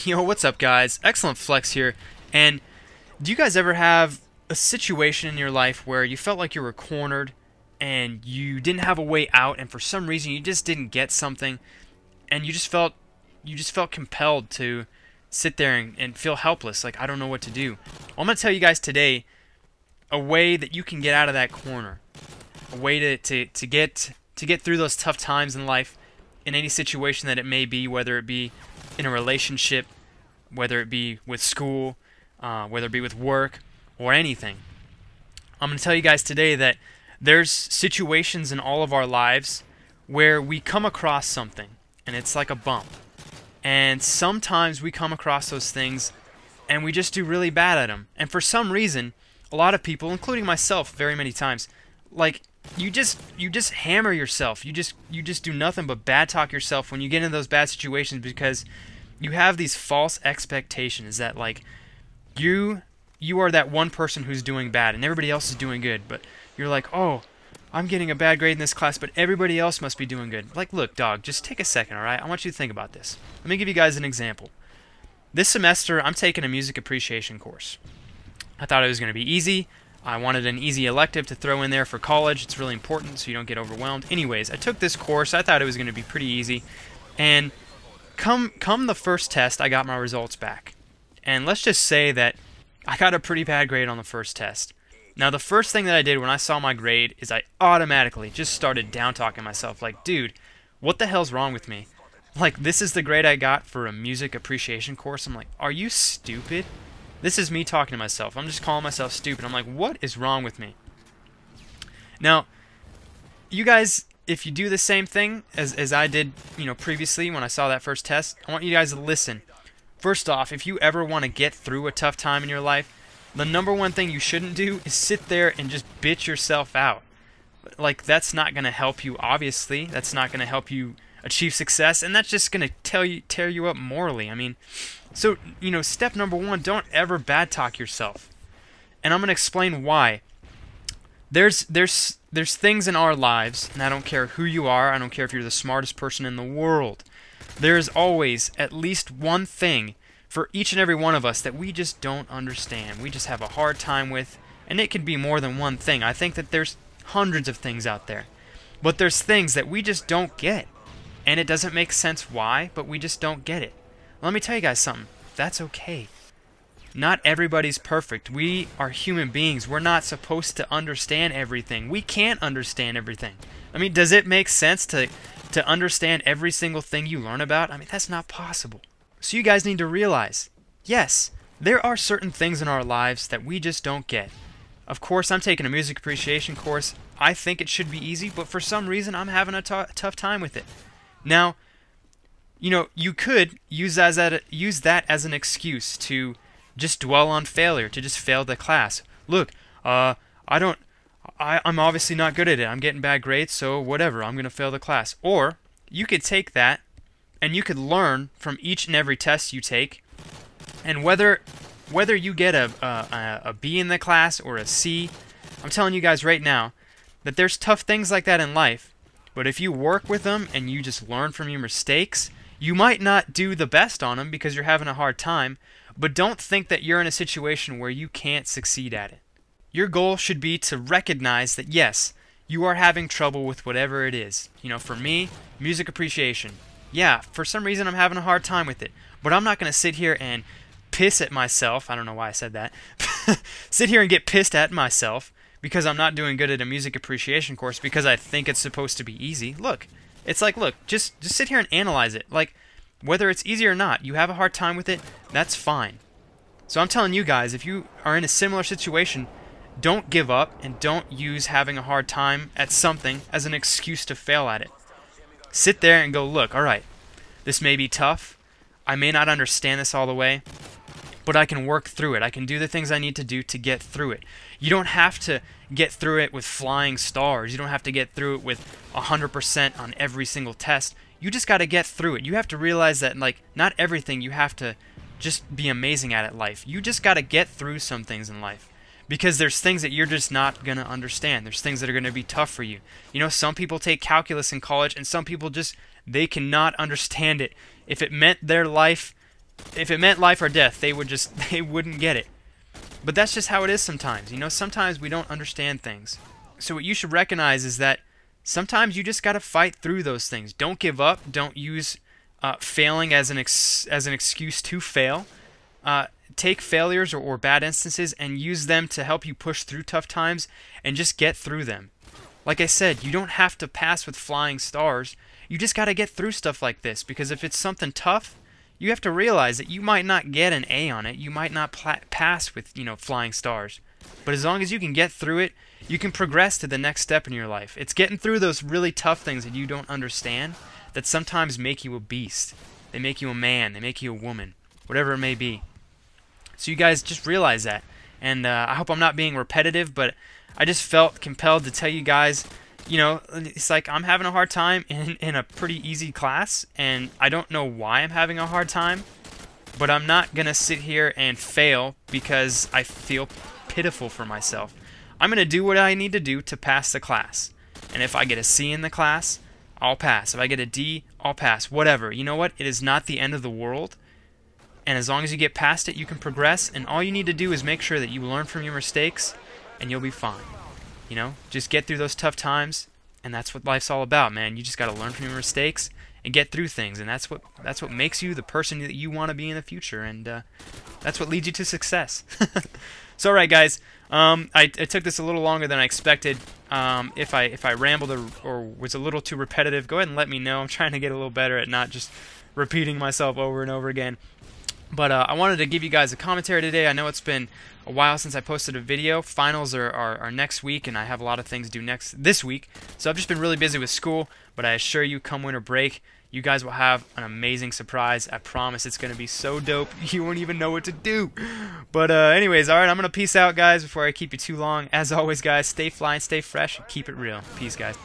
Yo, what's up, guys? XilentFlex here. And do you guys ever have a situation in your life where you felt like you were cornered and you didn't have a way out, and for some reason you just didn't get something, and you just felt compelled to sit there and feel helpless, like I don't know what to do? Well, I'm gonna tell you guys today a way that you can get out of that corner, a way to get through those tough times in life, in any situation that it may be, whether it be in a relationship, whether it be with school, whether it be with work, or anything. I'm going to tell you guys today that there's situations in all of our lives where we come across something, and it's like a bump. And sometimes we come across those things, and we just do really bad at them. And for some reason, a lot of people, including myself very many times, like, you just hammer yourself. You just do nothing but bad talk yourself when you get into those bad situations, because you have these false expectations that, like, you are that one person who's doing bad and everybody else is doing good. But you're like, oh, I'm getting a bad grade in this class, but everybody else must be doing good. Like, look, dog, just take a second, alright? I want you to think about this. Let me give you guys an example. This semester, I'm taking a music appreciation course. I thought it was going to be easy. I wanted an easy elective to throw in there for college. It's really important so you don't get overwhelmed. Anyways, I took this course. I thought it was going to be pretty easy. And come the first test, I got my results back. And let's just say that I got a pretty bad grade on the first test. Now, the first thing that I did when I saw my grade is I automatically just started down-talking myself. Like, dude, what the hell's wrong with me? Like, this is the grade I got for a music appreciation course? I'm like, are you stupid? This is me talking to myself. I'm just calling myself stupid. I'm like, what is wrong with me? Now, you guys, if you do the same thing as I did, previously when I saw that first test, I want you guys to listen. First off, if you ever want to get through a tough time in your life, the number one thing you shouldn't do is sit there and just bitch yourself out. Like, that's not going to help you, obviously. That's not going to help you achieve success, and that's just going to tear you up morally. I mean, so, step number one, don't ever bad talk yourself. And I'm going to explain why. There's things in our lives, and I don't care who you are, I don't care if you're the smartest person in the world. There's always at least one thing for each and every one of us that we just don't understand. We just have a hard time with, and it could be more than one thing. I think that there's hundreds of things out there. But there's things that we just don't get. And it doesn't make sense why, but we just don't get it. Let me tell you guys something. That's okay. Not everybody's perfect. We are human beings. We're not supposed to understand everything. We can't understand everything. I mean, does it make sense to understand every single thing you learn about? I mean, that's not possible. So you guys need to realize, yes, there are certain things in our lives that we just don't get. Of course, I'm taking a music appreciation course. I think it should be easy, but for some reason, I'm having a tough time with it. Now, you could use that as an excuse to just dwell on failure, to just fail the class. Look, I'm obviously not good at it. I'm getting bad grades, so whatever, I'm going to fail the class. Or you could take that and you could learn from each and every test you take, and whether you get a B in the class or a C, I'm telling you guys right now that there's tough things like that in life, but if you work with them and you just learn from your mistakes, you might not do the best on them because you're having a hard time, but don't think that you're in a situation where you can't succeed at it. Your goal should be to recognize that, yes, you are having trouble with whatever it is. For me, music appreciation. Yeah, for some reason I'm having a hard time with it, but I'm not going to sit here and piss at myself. I don't know why I said that. Sit here and get pissed at myself because I'm not doing good at a music appreciation course because I think it's supposed to be easy. Look, it's like, look, just sit here and analyze it. Like, whether it's easy or not, you have a hard time with it, that's fine. So I'm telling you guys, if you are in a similar situation, don't give up and don't use having a hard time at something as an excuse to fail at it. Sit there and go, look, alright, this may be tough. I may not understand this all the way, but I can work through it. I can do the things I need to do to get through it. You don't have to get through it with flying stars. You don't have to get through it with 100% on every single test. You just got to get through it. You have to realize that, like, not everything you have to just be amazing at life. You just got to get through some things in life. Because there's things that you're just not going to understand. There's things that are going to be tough for you. Some people take calculus in college, and some people just, they cannot understand it. If it meant their life, if it meant life or death, they wouldn't get it. But that's just how it is sometimes. You know, sometimes we don't understand things. So what you should recognize is that sometimes you just got to fight through those things. Don't give up. Don't use failing as an excuse to fail. Take failures or bad instances and use them to help you push through tough times and just get through them. Like I said, you don't have to pass with flying stars. You just got to get through stuff like this, because if it's something tough, you have to realize that you might not get an A on it. You might not pass with, flying stars. But as long as you can get through it, you can progress to the next step in your life. It's getting through those really tough things that you don't understand that sometimes make you a beast. They make you a man. They make you a woman. Whatever it may be. So you guys just realize that. And I hope I'm not being repetitive, but I just felt compelled to tell you guys, it's like I'm having a hard time in a pretty easy class, and I don't know why I'm having a hard time, but I'm not going to sit here and fail because I feel pitiful for myself. I'm going to do what I need to do to pass the class. And if I get a C in the class, I'll pass. If I get a D, I'll pass. Whatever. You know what? It is not the end of the world. And as long as you get past it, you can progress. And all you need to do is make sure that you learn from your mistakes, and you'll be fine. Just get through those tough times, and that's what life's all about, man. You just got to learn from your mistakes and get through things, and that's what makes you the person that you want to be in the future, and that's what leads you to success. So, all right, guys, I took this a little longer than I expected. If I rambled or was a little too repetitive, go ahead and let me know. I'm trying to get a little better at not just repeating myself over and over again. But I wanted to give you guys a commentary today. I know it's been a while since I posted a video. Finals are next week, and I have a lot of things to do this week. So I've just been really busy with school, but I assure you, come winter break, you guys will have an amazing surprise. I promise it's going to be so dope, you won't even know what to do. But anyways, alright, I'm going to peace out, guys, before I keep you too long. As always, guys, stay fly and stay fresh, and keep it real. Peace, guys.